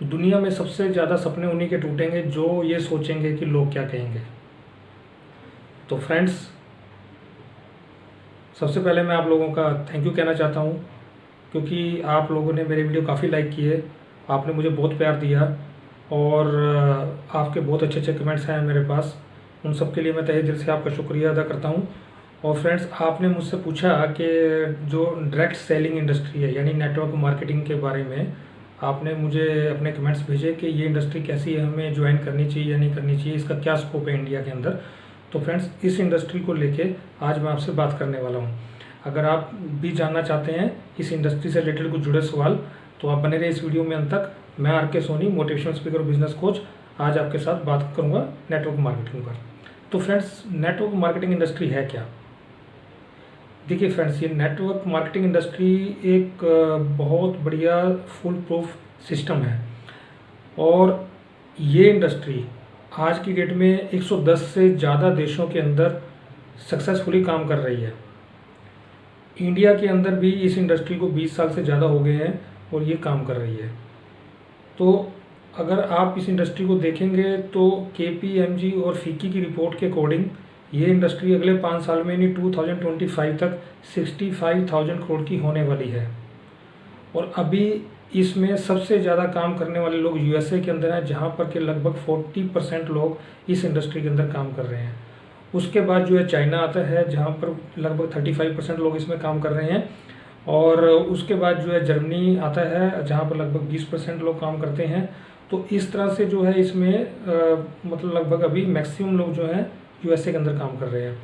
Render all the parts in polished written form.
तो दुनिया में सबसे ज़्यादा सपने उन्हीं के टूटेंगे जो ये सोचेंगे कि लोग क्या कहेंगे। तो फ्रेंड्स, सबसे पहले मैं आप लोगों का थैंक यू कहना चाहता हूँ, क्योंकि आप लोगों ने मेरे वीडियो काफ़ी लाइक किए, आपने मुझे बहुत प्यार दिया और आपके बहुत अच्छे अच्छे कमेंट्स हैं मेरे पास। उन सब के लिए मैं तहे दिल से आपका शुक्रिया अदा करता हूँ। और फ्रेंड्स, आपने मुझसे पूछा कि जो डायरेक्ट सेलिंग इंडस्ट्री है यानी नेटवर्क मार्केटिंग के बारे में, आपने मुझे अपने कमेंट्स भेजे कि ये इंडस्ट्री कैसी है, हमें ज्वाइन करनी चाहिए या नहीं करनी चाहिए, इसका क्या स्कोप है इंडिया के अंदर। तो फ्रेंड्स, इस इंडस्ट्री को लेके आज मैं आपसे बात करने वाला हूँ। अगर आप भी जानना चाहते हैं इस इंडस्ट्री से रिलेटेड कुछ जुड़े सवाल, तो आप बने रहे इस वीडियो में अंत तक। मैं आर.के. सोनी, मोटिवेशनल स्पीकर और बिजनेस कोच, आज आपके साथ बात करूंगा नेटवर्क मार्केटिंग पर। तो फ्रेंड्स, नेटवर्क मार्केटिंग इंडस्ट्री है क्या? देखिए फ्रेंड्स, ये नेटवर्क मार्केटिंग इंडस्ट्री एक बहुत बढ़िया फुल प्रूफ सिस्टम है और ये इंडस्ट्री आज की डेट में 110 से ज़्यादा देशों के अंदर सक्सेसफुली काम कर रही है। इंडिया के अंदर भी इस इंडस्ट्री को 20 साल से ज़्यादा हो गए हैं और ये काम कर रही है। तो अगर आप इस इंडस्ट्री को देखेंगे तो KPMG और FICCI की रिपोर्ट के अकॉर्डिंग ये इंडस्ट्री अगले 5 साल में यानी 2025 तक 65,000 करोड़ की होने वाली है। और अभी इसमें सबसे ज़्यादा काम करने वाले लोग USA के अंदर हैं, जहाँ पर के लगभग 40% लोग इस इंडस्ट्री के अंदर काम कर रहे हैं। उसके बाद जो है चाइना आता है, जहाँ पर लगभग 35% लोग इसमें काम कर रहे हैं। और उसके बाद जो है जर्मनी आता है, जहाँ पर लगभग 20% लोग काम करते हैं। तो इस तरह से जो है इसमें मतलब लगभग अभी मैक्सिमम लोग जो हैं USA के अंदर काम कर रहे हैं।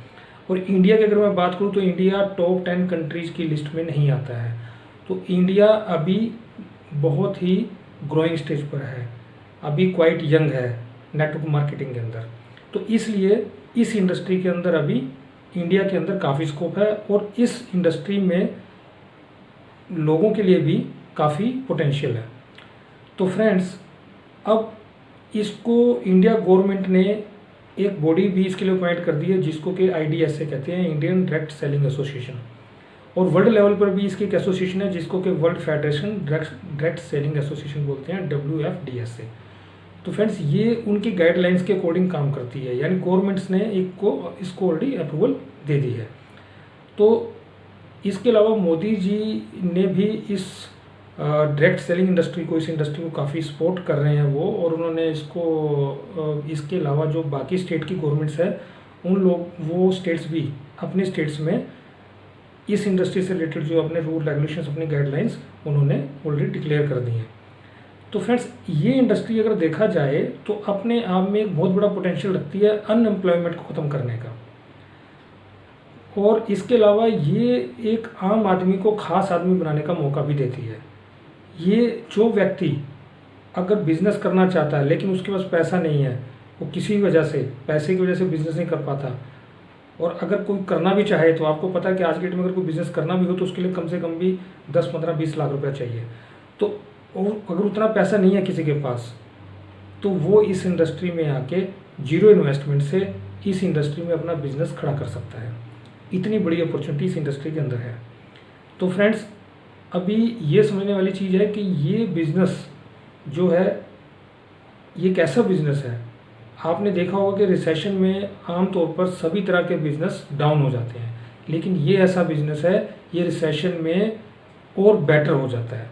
और इंडिया की अगर मैं बात करूँ तो इंडिया टॉप 10 कंट्रीज़ की लिस्ट में नहीं आता है। तो इंडिया अभी बहुत ही ग्रोइंग स्टेज पर है, अभी क्वाइट यंग है नेटवर्क मार्केटिंग के अंदर। तो इसलिए इस इंडस्ट्री के अंदर अभी इंडिया के अंदर काफ़ी स्कोप है और इस इंडस्ट्री में लोगों के लिए भी काफ़ी पोटेंशियल है। तो फ्रेंड्स, अब इसको इंडिया गवर्नमेंट ने एक बॉडी भी इसके लिए अपॉइंट कर दी है, जिसको कि IDSA कहते हैं, इंडियन डायरेक्ट सेलिंग एसोसिएशन। और वर्ल्ड लेवल पर भी इसकी एक एसोसिएशन है जिसको कि world federation direct selling association बोलते हैं, WFDSA। तो फ्रेंड्स, ये उनकी गाइडलाइंस के अकॉर्डिंग काम करती है, यानी गवर्नमेंट्स ने इसको ऑलरेडी अप्रूवल दे दी है। तो इसके अलावा मोदी जी ने भी इस डायरेक्ट सेलिंग इंडस्ट्री को, इस इंडस्ट्री को काफ़ी सपोर्ट कर रहे हैं वो, और उन्होंने इसको इसके अलावा जो बाकी स्टेट की गवर्नमेंट्स है वो स्टेट्स भी अपने स्टेट्स में इस इंडस्ट्री से रिलेटेड जो अपने रूल रेगुलेशंस, अपनी गाइडलाइंस उन्होंने ऑलरेडी डिक्लेयर कर दी हैं। तो फ्रेंड्स, ये इंडस्ट्री अगर देखा जाए तो अपने आप में एक बहुत बड़ा पोटेंशियल रखती है अनएम्प्लॉयमेंट को ख़त्म करने का। और इसके अलावा ये एक आम आदमी को खास आदमी बनाने का मौका भी देती है। ये जो व्यक्ति अगर बिज़नेस करना चाहता है लेकिन उसके पास पैसा नहीं है, वो किसी वजह से, पैसे की वजह से बिज़नेस नहीं कर पाता, और अगर कोई करना भी चाहे तो आपको पता है कि आज के डेट में अगर कोई बिज़नेस करना भी हो तो उसके लिए कम से कम भी 10, 15, 20 लाख रुपया चाहिए। तो अगर उतना पैसा नहीं है किसी के पास, तो वो इस इंडस्ट्री में आके जीरो इन्वेस्टमेंट से इस इंडस्ट्री में अपना बिजनेस खड़ा कर सकता है। इतनी बड़ी अपॉर्चुनिटी इस इंडस्ट्री के अंदर है। तो फ्रेंड्स, अभी ये समझने वाली चीज़ है कि ये बिज़नेस जो है ये कैसा बिज़नेस है। आपने देखा होगा कि रिसेशन में आमतौर पर सभी तरह के बिज़नेस डाउन हो जाते हैं, लेकिन ये ऐसा बिज़नेस है ये रिसेशन में और बेटर हो जाता है।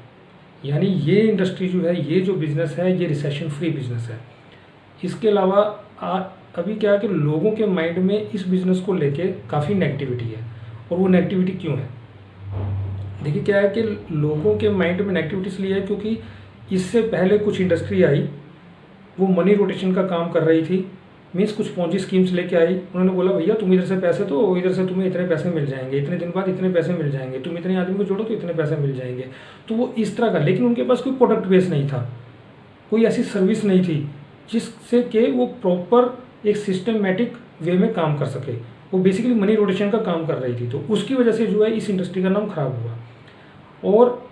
यानी ये इंडस्ट्री जो है, ये जो बिज़नेस है, ये रिसेशन फ्री बिज़नेस है। इसके अलावा अभी क्या है कि लोगों के माइंड में इस बिज़नेस को लेके काफ़ी नेगेटिविटी है। और वो नेगेटिविटी क्यों है? देखिए, क्या है कि लोगों के माइंड में नेगेटिविटी इसलिए है क्योंकि इससे पहले कुछ इंडस्ट्री आई, वो मनी रोटेशन का काम कर रही थी। मीन्स कुछ पॉन्जी स्कीम्स लेके आई, उन्होंने बोला भैया तुम इधर से पैसे दो, इधर से तुम्हें इतने पैसे मिल जाएंगे, इतने दिन बाद इतने पैसे मिल जाएंगे, तुम इतने आदमी को जोड़ो तो इतने पैसे मिल जाएंगे। तो वो इस तरह का, लेकिन उनके पास कोई प्रोडक्ट बेस नहीं था, कोई ऐसी सर्विस नहीं थी जिससे कि वो प्रॉपर एक सिस्टमेटिक वे में काम कर सके। वो बेसिकली मनी रोटेशन का काम कर रही थी, तो उसकी वजह से जो है इस इंडस्ट्री का नाम खराब हुआ। और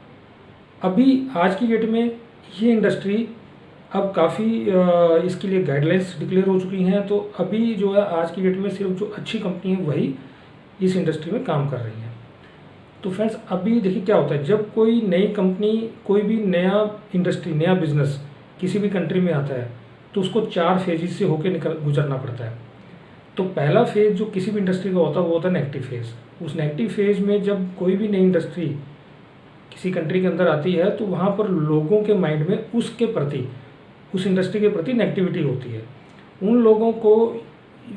अभी आज की डेट में ये इंडस्ट्री अब काफ़ी इसके लिए गाइडलाइंस डिक्लेयर हो चुकी हैं। तो अभी जो है आज की डेट में सिर्फ जो अच्छी कंपनी है वही इस इंडस्ट्री में काम कर रही हैं। तो फ्रेंड्स, अभी देखिए क्या होता है, जब कोई नई कंपनी, कोई भी नया इंडस्ट्री, नया बिजनेस किसी भी कंट्री में आता है तो उसको 4 फेजेस से होकर गुजरना पड़ता है। तो पहला फेज़ जो किसी भी इंडस्ट्री का होता है वो होता है नेगेटिव फेज़। उस नेगेटिव फेज़ में जब कोई भी नई इंडस्ट्री किसी कंट्री के अंदर आती है तो वहाँ पर लोगों के माइंड में उसके प्रति, उस इंडस्ट्री के प्रति नेगेटिविटी होती है। उन लोगों को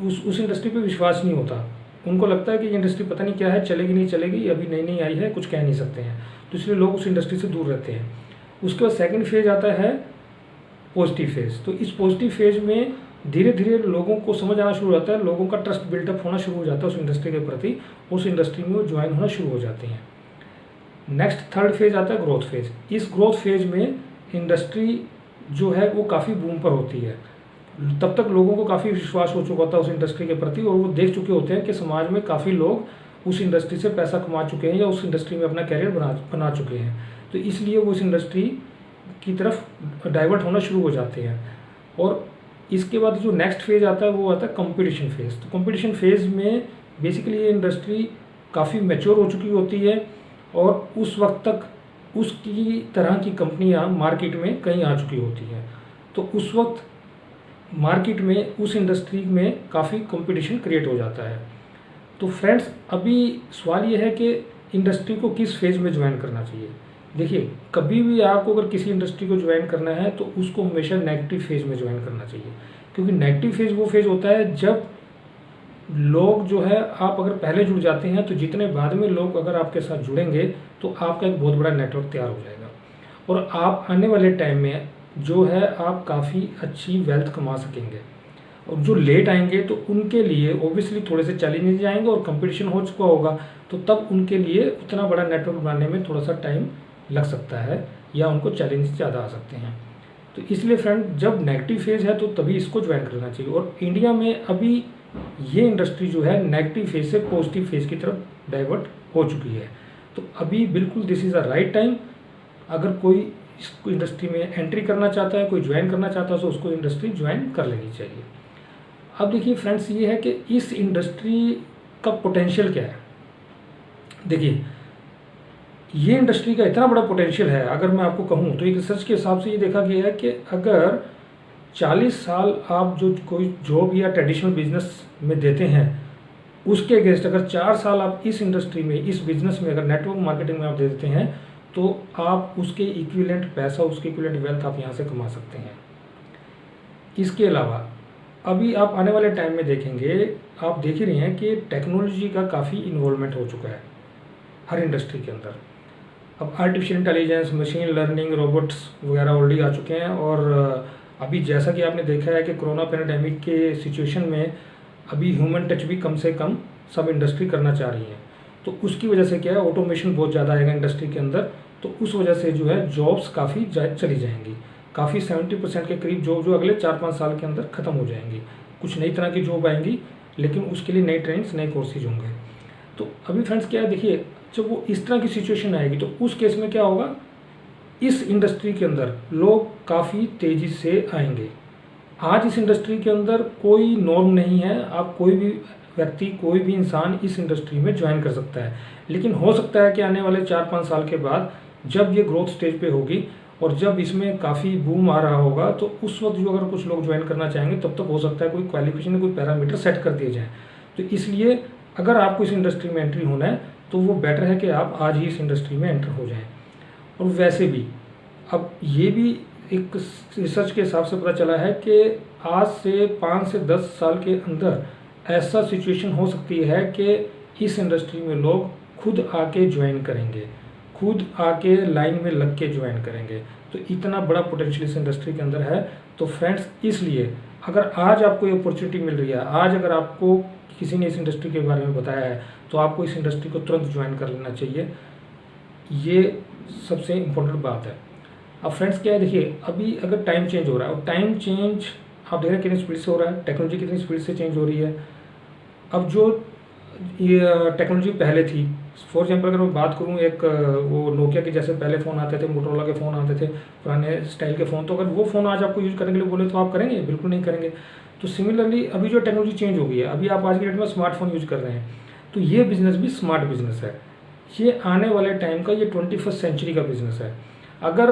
उस इंडस्ट्री पे विश्वास नहीं होता। उनको लगता है कि ये इंडस्ट्री पता नहीं क्या है, चलेगी नहीं चलेगी, अभी नई नई आई है, कुछ कह नहीं सकते हैं, तो इसलिए लोग उस इंडस्ट्री से दूर रहते हैं। उसके बाद सेकंड फेज़ आता है पॉजिटिव फेज़। तो इस पॉजिटिव फेज़ में धीरे धीरे लोगों को समझ आना शुरू हो जाता है, लोगों का ट्रस्ट बिल्टअप होना शुरू हो जाता है उस इंडस्ट्री के प्रति, उस इंडस्ट्री में वो ज्वाइन होना शुरू हो जाते हैं। नेक्स्ट थर्ड फेज़ आता है ग्रोथ फेज़। इस ग्रोथ फेज़ में इंडस्ट्री जो है वो काफ़ी बूम पर होती है। तब तक लोगों को काफ़ी विश्वास हो चुका होता है उस इंडस्ट्री के प्रति, और वो देख चुके होते हैं कि समाज में काफ़ी लोग उस इंडस्ट्री से पैसा कमा चुके हैं या उस इंडस्ट्री में अपना कैरियर बना चुके हैं, तो इसलिए वो उस इंडस्ट्री की तरफ डाइवर्ट होना शुरू हो जाते हैं। और इसके बाद जो नेक्स्ट फेज़ आता है वो आता है कंपटीशन फेज़। तो कंपटीशन फेज़ में बेसिकली ये इंडस्ट्री काफ़ी मैच्योर हो चुकी होती है और उस वक्त तक उसकी तरह की कंपनियां मार्केट में कहीं आ चुकी होती हैं। तो उस वक्त मार्केट में उस इंडस्ट्री में काफ़ी कंपटीशन क्रिएट हो जाता है। तो फ्रेंड्स, अभी सवाल ये है कि इंडस्ट्री को किस फेज़ में ज्वाइन करना चाहिए। देखिए, कभी भी आपको अगर किसी इंडस्ट्री को ज्वाइन करना है तो उसको हमेशा नेगेटिव फेज़ में ज्वाइन करना चाहिए, क्योंकि नेगेटिव फेज़ वो फेज़ होता है जब लोग जो है, आप अगर पहले जुड़ जाते हैं तो जितने बाद में लोग अगर आपके साथ जुड़ेंगे तो आपका एक बहुत बड़ा नेटवर्क तैयार हो जाएगा और आप आने वाले टाइम में जो है आप काफ़ी अच्छी वेल्थ कमा सकेंगे। और जो लेट आएंगे तो उनके लिए ओबियसली थोड़े से चैलेंजेस आएंगे और कंपटीशन हो चुका होगा, तो तब उनके लिए उतना बड़ा नेटवर्क बनाने में थोड़ा सा टाइम लग सकता है या उनको चैलेंजेस ज़्यादा आ सकते हैं। तो इसलिए फ्रेंड, जब नेगेटिव फेज़ है तो तभी इसको ज्वाइन करना चाहिए। और इंडिया में अभी ये इंडस्ट्री जो है नेगेटिव फेज़ से पॉजिटिव फेज़ की तरफ डाइवर्ट हो चुकी है। तो अभी बिल्कुल this is the right time. अगर कोई इस इंडस्ट्री में एंट्री करना चाहता है, कोई ज्वाइन करना चाहता है, तो उसको इंडस्ट्री ज्वाइन कर लेनी चाहिए। अब देखिए फ्रेंड्स, ये है कि इस इंडस्ट्री का पोटेंशियल क्या है। देखिए, ये इंडस्ट्री का इतना बड़ा पोटेंशियल है, अगर मैं आपको कहूँ तो एक रिसर्च के हिसाब से ये देखा गया है कि अगर 40 साल आप जो कोई जॉब या ट्रेडिशनल बिजनेस में देते हैं, उसके अगेंस्ट अगर 4 साल आप इस इंडस्ट्री में, इस बिजनेस में, अगर नेटवर्क मार्केटिंग में आप दे देते हैं, तो आप उसके इक्विवेलेंट पैसा, उसके इक्विवेलेंट वेल्थ आप यहाँ से कमा सकते हैं। इसके अलावा अभी आप आने वाले टाइम में देखेंगे, आप देख ही रहे हैं कि टेक्नोलॉजी का काफ़ी इन्वॉल्वमेंट हो चुका है हर इंडस्ट्री के अंदर। अब artificial intelligence, machine learning, robots वगैरह ऑलरेडी आ चुके हैं। और अभी जैसा कि आपने देखा है कि कोरोना पैंडेमिक के सिचुएशन में अभी ह्यूमन टच भी कम से कम सब इंडस्ट्री करना चाह रही है। तो उसकी वजह से क्या है, ऑटोमेशन बहुत ज़्यादा आएगा इंडस्ट्री के अंदर, तो उस वजह से जो है जॉब्स काफ़ी चली जाएंगी। काफ़ी 70% के करीब जॉब जो अगले 4-5 साल के अंदर ख़त्म हो जाएंगी। कुछ नई तरह की जॉब आएंगी, लेकिन उसके लिए नई ट्रेनिंग्स, नए कोर्सेज होंगे। तो अभी फ्रेंड्स क्या है, देखिए, जब वो इस तरह की सिचुएशन आएगी तो उस केस में क्या होगा, इस इंडस्ट्री के अंदर लोग काफ़ी तेज़ी से आएंगे। आज इस इंडस्ट्री के अंदर कोई नॉर्म नहीं है, आप कोई भी व्यक्ति, कोई भी इंसान इस इंडस्ट्री में ज्वाइन कर सकता है। लेकिन हो सकता है कि आने वाले 4-5 साल के बाद जब ये ग्रोथ स्टेज पे होगी और जब इसमें काफ़ी बूम आ रहा होगा, तो उस वक्त जो अगर कुछ लोग ज्वाइन करना चाहेंगे, तब तक हो सकता है कोई क्वालिफिकेशन, कोई पैरामीटर सेट कर दिए जाएँ। तो इसलिए अगर आपको इस इंडस्ट्री में एंट्री होना है तो वो बेटर है कि आप आज ही इस इंडस्ट्री में एंटर हो जाएं। और वैसे भी अब ये भी एक रिसर्च के हिसाब से पता चला है कि आज से 5 से 10 साल के अंदर ऐसा सिचुएशन हो सकती है कि इस इंडस्ट्री में लोग खुद आके ज्वाइन करेंगे, खुद आके लाइन में लग के ज्वाइन करेंगे। तो इतना बड़ा पोटेंशियल इस इंडस्ट्री के अंदर है। तो फ्रेंड्स, इसलिए अगर आज आपको ये अपॉर्चुनिटी मिल रही है, आज अगर आपको किसी ने इस इंडस्ट्री के बारे में बताया है, तो आपको इस इंडस्ट्री को तुरंत ज्वाइन कर लेना चाहिए। ये सबसे इम्पोर्टेंट बात है। अब फ्रेंड्स क्या है, देखिए, अभी अगर टाइम चेंज हो रहा है, और टाइम चेंज आप देख रहे हैं कितनी स्पीड से हो रहा है, टेक्नोलॉजी कितनी स्पीड से चेंज हो रही है। अब जो ये टेक्नोलॉजी पहले थी, फॉर एग्जाम्पल अगर मैं बात करूँ, एक वो नोकिया के जैसे पहले फ़ोन आते थे, मोटोरोला के फ़ोन आते थे, पुराने स्टाइल के फ़ोन, तो अगर वो फ़ोन आज आपको यूज़ करने के लिए बोले तो आप करेंगे? बिल्कुल नहीं करेंगे। तो सिमिलरली अभी जो टेक्नोलॉजी चेंज हो गई है, अभी आप आज की डेट में स्मार्टफोन यूज़ कर रहे हैं, तो ये बिज़नेस भी स्मार्ट बिज़नेस है। ये आने वाले टाइम का, ये 21st सेंचुरी का बिज़नेस है। अगर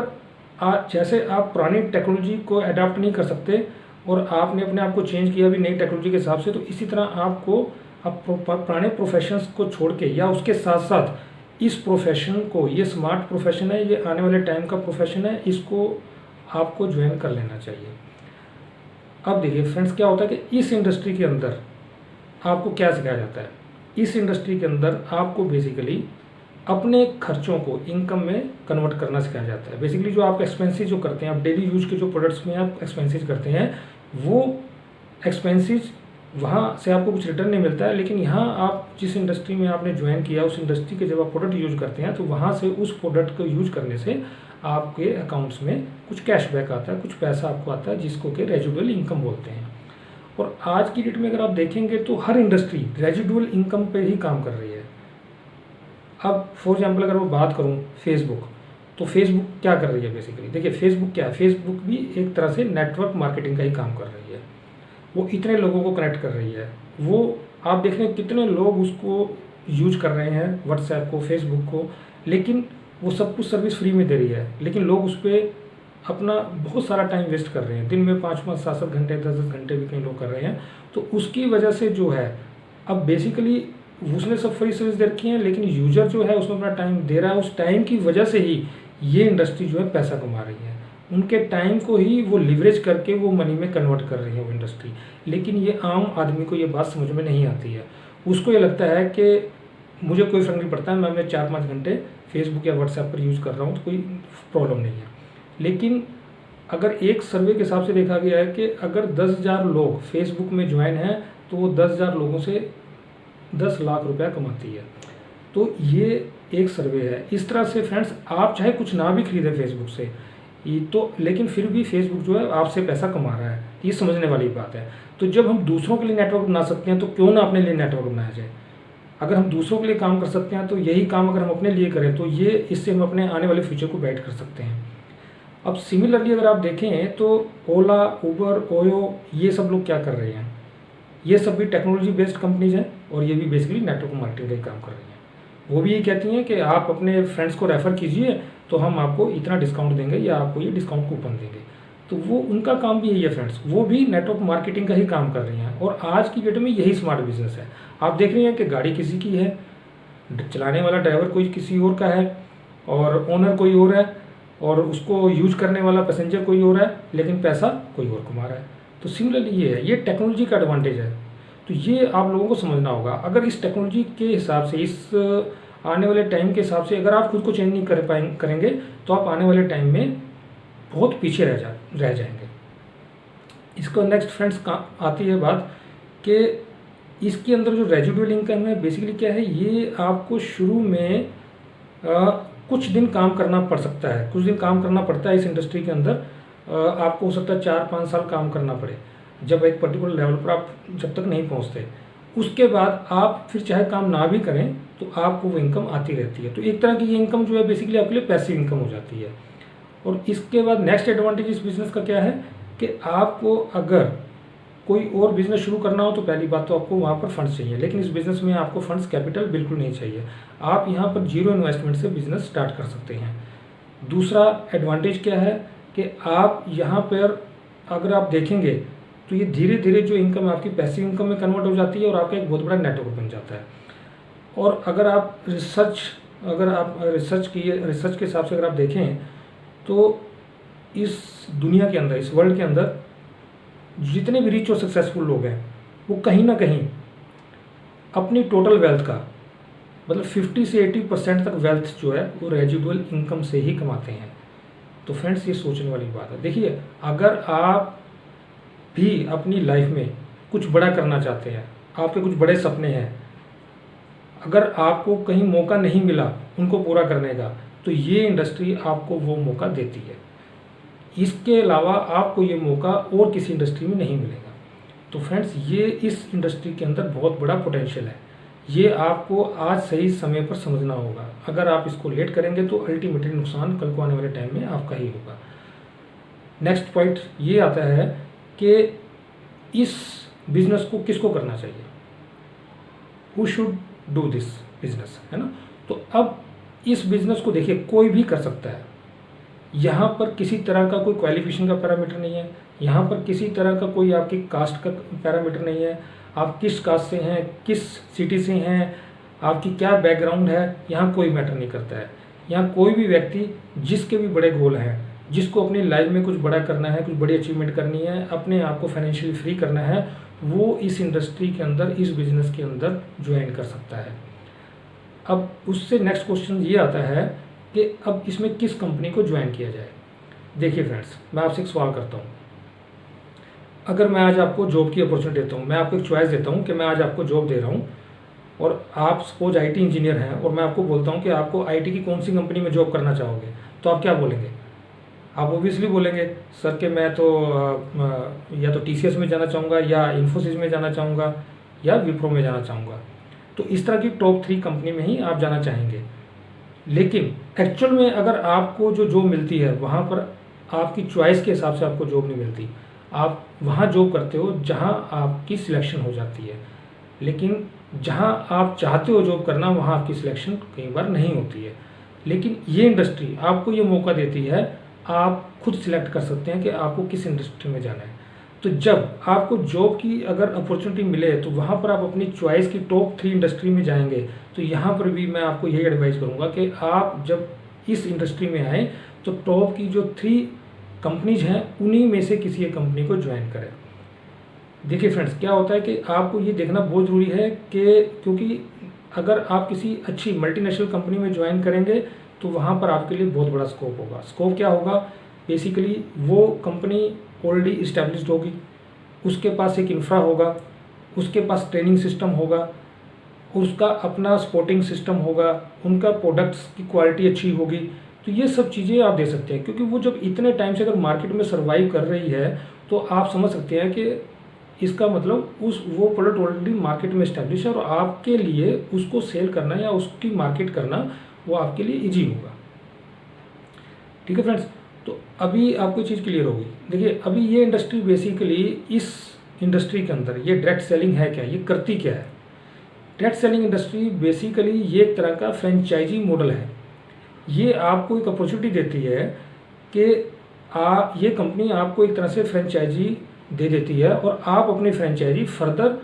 जैसे आप पुरानी टेक्नोलॉजी को अडाप्ट नहीं कर सकते और आपने अपने आप को चेंज किया भी नई टेक्नोलॉजी के हिसाब से, तो इसी तरह आपको अब पुराने प्रोफेशंस को छोड़ के या उसके साथ साथ इस प्रोफेशन को, ये स्मार्ट प्रोफेशन है, ये आने वाले टाइम का प्रोफेशन है, इसको आपको ज्वाइन कर लेना चाहिए। अब देखिए फ्रेंड्स, क्या होता है कि इस इंडस्ट्री के अंदर आपको क्या सिखाया जाता है। इस इंडस्ट्री के अंदर आपको बेसिकली अपने खर्चों को इनकम में कन्वर्ट करना सिखाया जाता है। बेसिकली जो आप एक्सपेंसेस जो करते हैं, आप डेली यूज के जो प्रोडक्ट्स में आप एक्सपेंसेस करते हैं, वो एक्सपेंसेस वहाँ से आपको कुछ रिटर्न नहीं मिलता है, लेकिन यहाँ आप जिस इंडस्ट्री में आपने ज्वाइन किया, उस इंडस्ट्री के जब आप प्रोडक्ट यूज करते हैं, तो वहाँ से उस प्रोडक्ट को यूज करने से आपके अकाउंट्स में कुछ कैशबैक आता है, कुछ पैसा आपको आता है, जिसको कि रेजिडुअल इनकम बोलते हैं। और आज की डेट में अगर आप देखेंगे तो हर इंडस्ट्री रेजिडुअल इनकम पे ही काम कर रही है। अब फॉर एग्जांपल अगर मैं बात करूं फेसबुक, तो फेसबुक क्या कर रही है बेसिकली, देखिए फेसबुक क्या है, फेसबुक भी एक तरह से नेटवर्क मार्केटिंग का ही काम कर रही है। वो इतने लोगों को कनेक्ट कर रही है, वो आप देख रहे हैं कितने लोग उसको यूज कर रहे हैं, व्हाट्सएप को, फेसबुक को, लेकिन वो सब कुछ सर्विस फ्री में दे रही है, लेकिन लोग उस पर अपना बहुत सारा टाइम वेस्ट कर रहे हैं। दिन में 5-5, 7-7 घंटे, 10-10 घंटे भी कई लोग कर रहे हैं। तो उसकी वजह से जो है, अब बेसिकली उसने सब फ्री सर्विस दे रखी है, लेकिन यूजर जो है उसमें अपना टाइम दे रहा है। उस टाइम की वजह से ही ये इंडस्ट्री जो है पैसा कमा रही है। उनके टाइम को ही वो लिवरेज करके वो मनी में कन्वर्ट कर रही है वो इंडस्ट्री। लेकिन ये आम आदमी को ये बात समझ में नहीं आती है। उसको ये लगता है कि मुझे कोई फ़र्क नहीं पड़ता है, मैं 4-5 घंटे फेसबुक या व्हाट्सएप पर यूज़ कर रहा हूँ तो कोई प्रॉब्लम नहीं है। लेकिन अगर एक सर्वे के हिसाब से देखा गया है कि अगर 10,000 लोग फेसबुक में ज्वाइन हैं, तो वो 10,000 लोगों से 10 लाख रुपया कमाती है। तो ये एक सर्वे है। इस तरह से फ्रेंड्स, आप चाहे कुछ ना भी खरीदें फेसबुक से, ये तो, लेकिन फिर भी फेसबुक जो है आपसे पैसा कमा रहा है, ये समझने वाली बात है। तो जब हम दूसरों के लिए नेटवर्क बना सकते हैं, तो क्यों ना अपने लिए नेटवर्क बनाया जाए। अगर हम दूसरों के लिए काम कर सकते हैं, तो यही काम अगर हम अपने लिए करें, तो ये इससे हम अपने आने वाले फ्यूचर को बैठ कर सकते हैं। अब सिमिलरली अगर आप देखें तो ओला, उबर, ओयो, ये सब लोग क्या कर रहे हैं, ये सब भी टेक्नोलॉजी बेस्ड कंपनीज हैं और ये भी बेसिकली नेटवर्क मार्केटिंग का ही काम कर रही हैं। वो भी ये कहती हैं कि आप अपने फ्रेंड्स को रेफ़र कीजिए तो हम आपको इतना डिस्काउंट देंगे या आपको ये डिस्काउंट कूपन देंगे। तो वो उनका काम भी यही है फ्रेंड्स, वो भी नेटवर्क मार्केटिंग का ही काम कर रही हैं। और आज की डेट में यही स्मार्ट बिजनेस है। आप देख रहे हैं कि गाड़ी किसी की है, चलाने वाला ड्राइवर कोई किसी और का है और ओनर कोई और है, और उसको यूज करने वाला पैसेंजर कोई और है, लेकिन पैसा कोई और कमा रहा है। तो सिमिलरली ये है, ये टेक्नोलॉजी का एडवांटेज है। तो ये आप लोगों को समझना होगा। अगर इस टेक्नोलॉजी के हिसाब से, इस आने वाले टाइम के हिसाब से अगर आप खुद को चेंज नहीं करेंगे, तो आप आने वाले टाइम में बहुत पीछे रह जाएंगे। इसको नेक्स्ट फ्रेंड्स आती है बात कि इसके अंदर जो रेजिडुअल इनकम है बेसिकली क्या है, ये आपको शुरू में कुछ दिन काम करना पड़ सकता है, कुछ दिन काम करना पड़ता है इस इंडस्ट्री के अंदर। आपको हो सकता है 4-5 साल काम करना पड़े, जब एक पर्टिकुलर लेवल पर आप जब तक नहीं पहुंचते। उसके बाद आप फिर चाहे काम ना भी करें तो आपको वो इनकम आती रहती है। तो एक तरह की ये इनकम जो है बेसिकली आपके लिए पैसिव इनकम हो जाती है। और इसके बाद नेक्स्ट एडवांटेज इस बिज़नेस का क्या है कि आपको अगर कोई और बिज़नेस शुरू करना हो तो पहली बात तो आपको वहाँ पर फंड्स चाहिए, लेकिन इस बिज़नेस में आपको फंड्स कैपिटल बिल्कुल नहीं चाहिए। आप यहाँ पर जीरो इन्वेस्टमेंट से बिज़नेस स्टार्ट कर सकते हैं। दूसरा एडवांटेज क्या है कि आप यहाँ पर अगर आप देखेंगे तो ये धीरे धीरे जो इनकम है आपकी पैसिव इनकम में कन्वर्ट हो जाती है और आपका एक बहुत बड़ा नेटवर्क बन जाता है। और अगर आप रिसर्च के हिसाब से अगर आप देखें तो इस दुनिया के अंदर, इस वर्ल्ड के अंदर जितने भी रिच और सक्सेसफुल लोग हैं वो कहीं ना कहीं अपनी टोटल वेल्थ का मतलब 50 से 80% तक वेल्थ जो है वो रेजिडुअल इनकम से ही कमाते हैं। तो फ्रेंड्स, ये सोचने वाली बात है। देखिए, अगर आप भी अपनी लाइफ में कुछ बड़ा करना चाहते हैं, आपके कुछ बड़े सपने हैं, अगर आपको कहीं मौका नहीं मिला उनको पूरा करने का, तो ये इंडस्ट्री आपको वो मौका देती है। इसके अलावा आपको ये मौका और किसी इंडस्ट्री में नहीं मिलेगा। तो फ्रेंड्स, ये इस इंडस्ट्री के अंदर बहुत बड़ा पोटेंशियल है। ये आपको आज सही समय पर समझना होगा। अगर आप इसको लेट करेंगे तो अल्टीमेटली नुकसान कल को आने वाले टाइम में आपका ही होगा। नेक्स्ट पॉइंट ये आता है कि इस बिजनेस को किसको करना चाहिए, who should do this business, है ना। तो अब इस बिजनेस को देखिए कोई भी कर सकता है, यहाँ पर किसी तरह का कोई क्वालिफिकेशन का पैरामीटर नहीं है, यहाँ पर किसी तरह का कोई आपकी कास्ट का पैरामीटर नहीं है, आप किस कास्ट से हैं, किस सिटी से हैं, आपकी क्या बैकग्राउंड है, यहाँ कोई मैटर नहीं करता है। यहाँ कोई भी व्यक्ति जिसके भी बड़े गोल हैं, जिसको अपनी लाइफ में कुछ बड़ा करना है, कुछ बड़ी अचीवमेंट करनी है, अपने आप को फाइनेंशियली फ्री करना है, वो इस इंडस्ट्री के अंदर, इस बिजनेस के अंदर ज्वाइन कर सकता है। अब उससे नेक्स्ट क्वेश्चन ये आता है कि अब इसमें किस कंपनी को ज्वाइन किया जाए। देखिए फ्रेंड्स, मैं आपसे एक सवाल करता हूँ। अगर मैं आज आपको जॉब की अपॉर्चुनिटी देता हूँ, मैं आपको एक चॉइस देता हूँ कि मैं आज आपको जॉब दे रहा हूँ, और आप सपोज आईटी इंजीनियर हैं, और मैं आपको बोलता हूँ कि आपको आईटी की कौन सी कंपनी में जॉब करना चाहोगे, तो आप क्या बोलेंगे? आप ओबियसली बोलेंगे सर कि मैं तो या तो टीसीएस में जाना चाहूँगा, या इन्फोसिस में जाना चाहूँगा, या विप्रो में जाना चाहूँगा। तो इस तरह की टॉप 3 कंपनी में ही आप जाना चाहेंगे। लेकिन एक्चुअल में अगर आपको जो जॉब मिलती है, वहाँ पर आपकी चॉइस के हिसाब से आपको जॉब नहीं मिलती। आप वहाँ जॉब करते हो जहाँ आपकी सिलेक्शन हो जाती है, लेकिन जहाँ आप चाहते हो जॉब करना, वहाँ आपकी सिलेक्शन कई बार नहीं होती है। लेकिन ये इंडस्ट्री आपको ये मौका देती है, आप खुद सिलेक्ट कर सकते हैं कि आपको किस इंडस्ट्री में जाना है। तो जब आपको जॉब की अगर अपॉर्चुनिटी मिले, तो वहाँ पर आप अपनी चॉइस की टॉप 3 इंडस्ट्री में जाएंगे। तो यहाँ पर भी मैं आपको यही एडवाइस करूँगा कि आप जब इस इंडस्ट्री में आएँ, तो टॉप की जो 3 कंपनीज हैं, उन्हीं में से किसी एक कंपनी को ज्वाइन करें। देखिए फ्रेंड्स, क्या होता है कि आपको ये देखना बहुत ज़रूरी है कि क्योंकि अगर आप किसी अच्छी मल्टीनेशनल कंपनी में ज्वाइन करेंगे, तो वहाँ पर आपके लिए बहुत बड़ा स्कोप होगा। स्कोप क्या होगा? बेसिकली वो कंपनी ऑलरेडी इस्टेब्लिश्ड होगी, उसके पास एक इंफ्रा होगा, उसके पास ट्रेनिंग सिस्टम होगा, उसका अपना सपोर्टिंग सिस्टम होगा, उनका प्रोडक्ट्स की क्वालिटी अच्छी होगी। तो ये सब चीज़ें आप दे सकते हैं, क्योंकि वो जब इतने टाइम से अगर मार्केट में सर्वाइव कर रही है, तो आप समझ सकते हैं कि इसका मतलब वो प्रोडक्ट ऑलरेडी मार्केट में इस्टेब्लिश है, और आपके लिए उसको सेल करना या उसकी मार्केट करना वो आपके लिए ईजी होगा। ठीक है फ्रेंड्स, तो अभी आपको चीज़ क्लियर होगी। देखिए, अभी ये इंडस्ट्री बेसिकली, इस इंडस्ट्री के अंदर ये डायरेक्ट सेलिंग है क्या, ये करती क्या है? डायरेक्ट सेलिंग इंडस्ट्री बेसिकली ये एक तरह का फ्रेंचाइजी मॉडल है। ये आपको एक अपॉर्चुनिटी देती है कि ये कंपनी आपको एक तरह से फ्रेंचाइजी दे देती है, और आप अपनी फ्रेंचाइजी फर्दर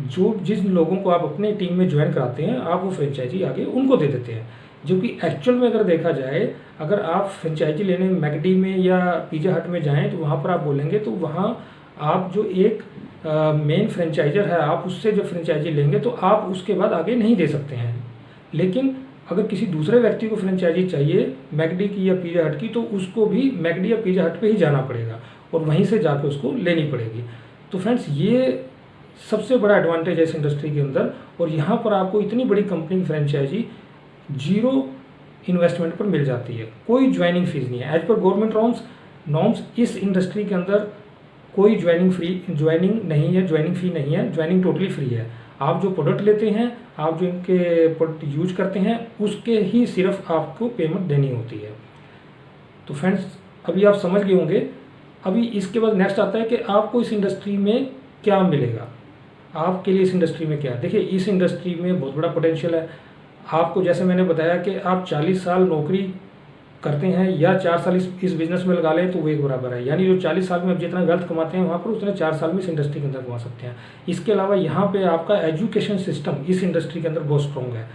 जिन लोगों को आप अपने टीम में ज्वाइन कराते हैं, आप वो फ्रेंचाइजी आगे उनको दे देते हैं। जो कि एक्चुअल में अगर देखा जाए, अगर आप फ्रेंचाइजी लेने मैकडी में या पिज़्ज़ा हट में जाएं, तो वहाँ पर आप बोलेंगे, तो वहाँ आप जो एक मेन फ्रेंचाइजर है, आप उससे जो फ्रेंचाइजी लेंगे, तो आप उसके बाद आगे नहीं दे सकते हैं। लेकिन अगर किसी दूसरे व्यक्ति को फ्रेंचाइजी चाहिए मैकडी की या पिज़्ज़ा हट की, तो उसको भी मैकडी या पिज़्ज़ा हट पे ही जाना पड़ेगा, और वहीं से जाके उसको लेनी पड़ेगी। तो फ्रेंड्स, ये सबसे बड़ा एडवांटेज है इस इंडस्ट्री के अंदर, और यहाँ पर आपको इतनी बड़ी कंपनी की फ्रेंचाइजी 0 इन्वेस्टमेंट पर मिल जाती है। कोई ज्वाइनिंग फीस नहीं है। एज पर गवर्नमेंट नॉर्म्स इस इंडस्ट्री के अंदर कोई ज्वाइनिंग नहीं है, ज्वाइनिंग फ़ी नहीं है, ज्वाइनिंग टोटली फ्री है। आप जो प्रोडक्ट लेते हैं, आप जो इनके प्रोडक्ट यूज करते हैं, उसके ही सिर्फ आपको पेमेंट देनी होती है। तो फ्रेंड्स, अभी आप समझ गए होंगे। अभी इसके बाद नेक्स्ट आता है कि आपको इस इंडस्ट्री में क्या मिलेगा, आपके लिए इस इंडस्ट्री में क्या है। देखिए, इस इंडस्ट्री में बहुत बड़ा पोटेंशियल है। आपको जैसे मैंने बताया कि आप 40 साल नौकरी करते हैं या 4 साल इस बिज़नेस में लगा लें, तो वो एक बराबर है। यानी जो 40 साल में आप जितना वेल्थ कमाते हैं, वहाँ पर उतने 4 साल में इस इंडस्ट्री के अंदर कमा सकते हैं। इसके अलावा यहाँ पे आपका एजुकेशन सिस्टम इस इंडस्ट्री के अंदर बहुत स्ट्रॉन्ग है।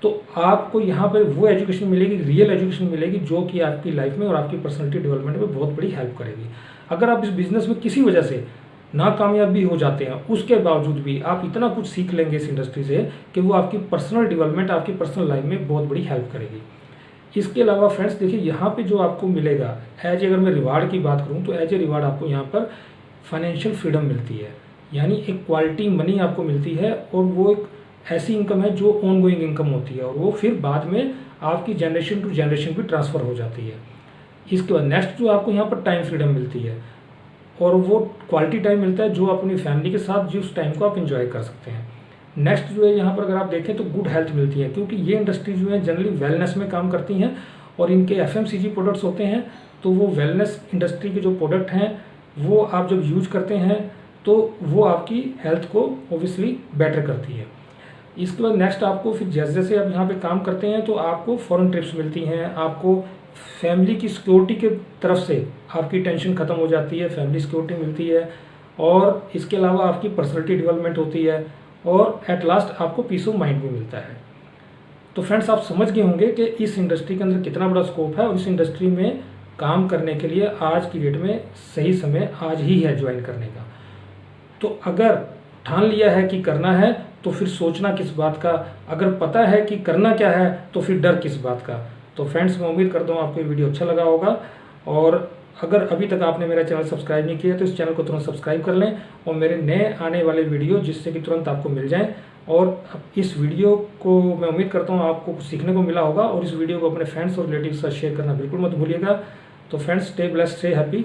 तो आपको यहाँ पर वो एजुकेशन मिलेगी, रियल एजुकेशन मिलेगी, जो कि आपकी लाइफ में और आपकी पर्सनैलिटी डेवलपमेंट में बहुत बड़ी हेल्प करेगी। अगर आप इस बिज़नेस में किसी वजह से नाकामयाब भी हो जाते हैं, उसके बावजूद भी आप इतना कुछ सीख लेंगे इस इंडस्ट्री से कि वो आपकी पर्सनल डेवलपमेंट, आपकी पर्सनल लाइफ में बहुत बड़ी हेल्प करेगी। इसके अलावा फ्रेंड्स, देखिए, यहाँ पे जो आपको मिलेगा अगर मैं रिवार्ड की बात करूँ, तो ए रिवार्ड आपको यहाँ पर फाइनेंशियल फ्रीडम मिलती है। यानी एक क्वालिटी मनी आपको मिलती है, और वो एक ऐसी इनकम है जो ऑन गोइंग इनकम होती है, और वो फिर बाद में आपकी जनरेशन टू जनरेशन भी ट्रांसफ़र हो जाती है। इसके बाद नेक्स्ट जो आपको यहाँ पर टाइम फ्रीडम मिलती है, और वो क्वालिटी टाइम मिलता है जो अपनी फैमिली के साथ जिस टाइम को आप एंजॉय कर सकते हैं। नेक्स्ट जो है, यहाँ पर अगर आप देखें तो गुड हेल्थ मिलती है, क्योंकि ये इंडस्ट्री जो है जनरली वेलनेस में काम करती हैं, और इनके FMCG प्रोडक्ट्स होते हैं। तो वो वेलनेस इंडस्ट्री के जो प्रोडक्ट हैं, वो आप जब यूज करते हैं, तो वो आपकी हेल्थ को ओबियसली बेटर करती है। इसके बाद नेक्स्ट आपको फिर जैसे जैसे आप यहाँ पे काम करते हैं, तो आपको फॉरेन ट्रिप्स मिलती हैं, आपको फैमिली की सिक्योरिटी के तरफ से आपकी टेंशन ख़त्म हो जाती है, फैमिली सिक्योरिटी मिलती है, और इसके अलावा आपकी पर्सनैलिटी डेवलपमेंट होती है, और एट लास्ट आपको पीस ऑफ माइंड भी मिलता है। तो फ्रेंड्स, आप समझ गए होंगे कि इस इंडस्ट्री के अंदर कितना बड़ा स्कोप है, और इस इंडस्ट्री में काम करने के लिए आज की डेट में सही समय आज ही है ज्वाइन करने का। तो अगर ठान लिया है कि करना है तो फिर सोचना किस बात का, अगर पता है कि करना क्या है तो फिर डर किस बात का। तो फ्रेंड्स, मैं उम्मीद करता हूँ आपको ये वीडियो अच्छा लगा होगा, और अगर अभी तक आपने मेरा चैनल सब्सक्राइब नहीं किया तो इस चैनल को तुरंत सब्सक्राइब कर लें, और मेरे नए आने वाले वीडियो जिससे कि तुरंत आपको मिल जाएं। और इस वीडियो को मैं उम्मीद करता हूँ आपको कुछ सीखने को मिला होगा, और इस वीडियो को अपने फ्रेंड्स और रिलेटिव के साथ शेयर करना बिल्कुल मत भूलिएगा। तो friends, stay blessed, stay happy.